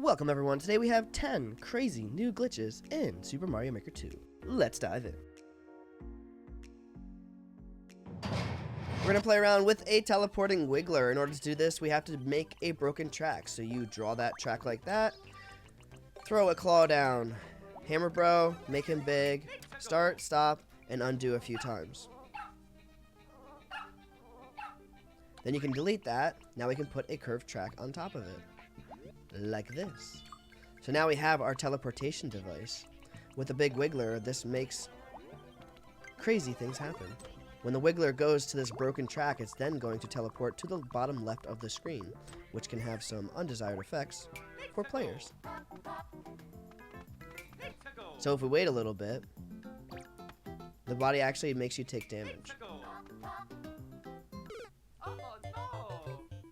Welcome everyone, today we have 10 crazy new glitches in Super Mario Maker 2. Let's dive in. We're going to play around with a teleporting wiggler. In order to do this, we have to make a broken track. So you draw that track like that, throw a claw down, hammer bro, make him big, start, stop, and undo a few times. Then you can delete that. Now we can put a curved track on top of it. Like this. So now we have our teleportation device. With a big wiggler, this makes crazy things happen. When the wiggler goes to this broken track, it's then going to teleport to the bottom left of the screen, which can have some undesired effects for players. So if we wait a little bit, the body actually makes you take damage,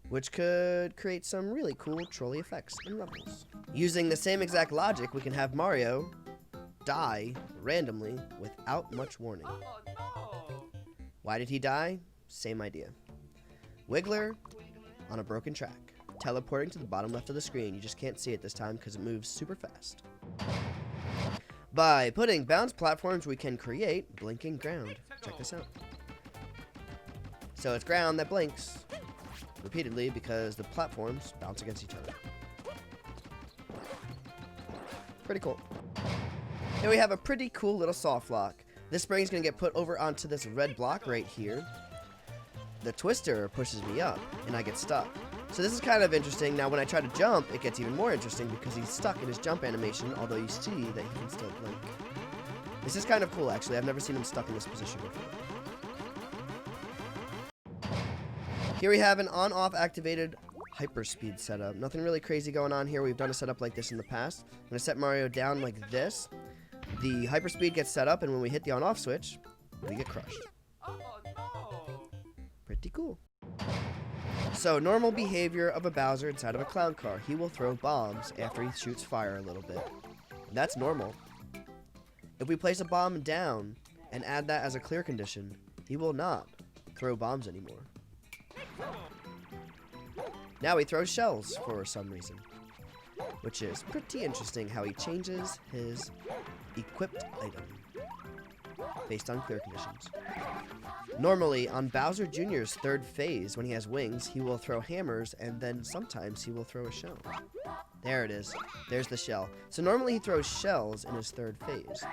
which could create some really cool trolley effects in levels. Using the same exact logic, we can have Mario die randomly without much warning. Why did he die? Same idea. Wiggler on a broken track, teleporting to the bottom left of the screen. You just can't see it this time because it moves super fast. By putting bounce platforms, we can create blinking ground. Check this out. So it's ground that blinks repeatedly because the platforms bounce against each other. Pretty cool. Here we have a pretty cool little Softlock. This spring is going to get put over onto this red block right here. The twister pushes me up and I get stuck. So this is kind of interesting. Now when I try to jump, it gets even more interesting because he's stuck in his jump animation, although you see that he can still blink. This is kind of cool actually. I've never seen him stuck in this position before. Here we have an on-off activated hyperspeed setup. Nothing really crazy going on here. We've done a setup like this in the past. I'm going to set Mario down like this. The hyperspeed gets set up, and when we hit the on-off switch, we get crushed. Pretty cool. So, normal behavior of a Bowser inside of a clown car. He will throw bombs after he shoots fire a little bit. That's normal. If we place a bomb down and add that as a clear condition, he will not throw bombs anymore. Now he throws shells for some reason, which is pretty interesting how he changes his equipped item based on clear conditions. Normally, on Bowser Jr.'s third phase, when he has wings, he will throw hammers, and then sometimes he will throw a shell. There it is. There's the shell. So normally he throws shells in his third phase.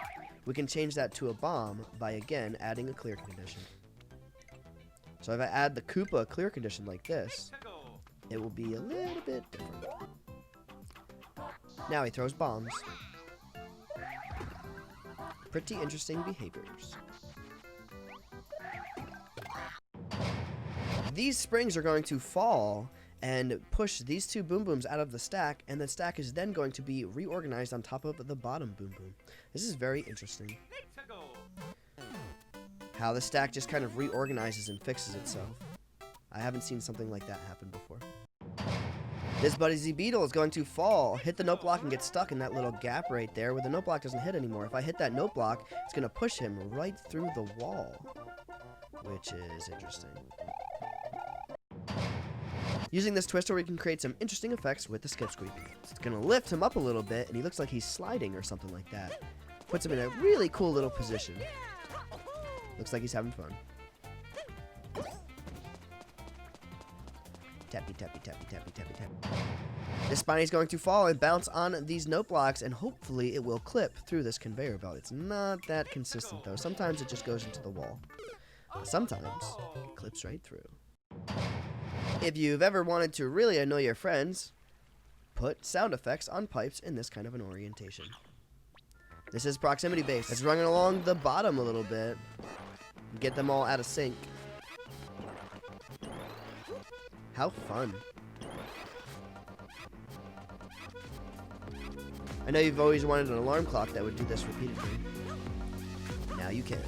We can change that to a bomb by, again, adding a clear condition. So if I add the Koopa clear condition like this, it will be a little bit different. Now he throws bombs. Pretty interesting behaviors. These springs are going to fall and push these two boom booms out of the stack, and the stack is then going to be reorganized on top of the bottom boom boom. This is very interesting. How the stack just kind of reorganizes and fixes itself. I haven't seen something like that happen before. This Buzzy Beetle is going to fall, hit the note block, and get stuck in that little gap right there where the note block doesn't hit anymore. If I hit that note block, it's going to push him right through the wall, which is interesting. Using this twister, we can create some interesting effects with the Skipsqueak. It's going to lift him up a little bit, and he looks like he's sliding or something like that. Puts him in a really cool little position. Looks like he's having fun. Tappy, tappy, tappy, tappy, tappy, tappy. This Spiny is going to fall and bounce on these note blocks, and hopefully it will clip through this conveyor belt. It's not that consistent, though. Sometimes it just goes into the wall. But sometimes it clips right through. If you've ever wanted to really annoy your friends, put sound effects on pipes in this kind of an orientation. This is proximity based. It's running along the bottom a little bit. Get them all out of sync. How fun. I know you've always wanted an alarm clock that would do this repeatedly. Now you can.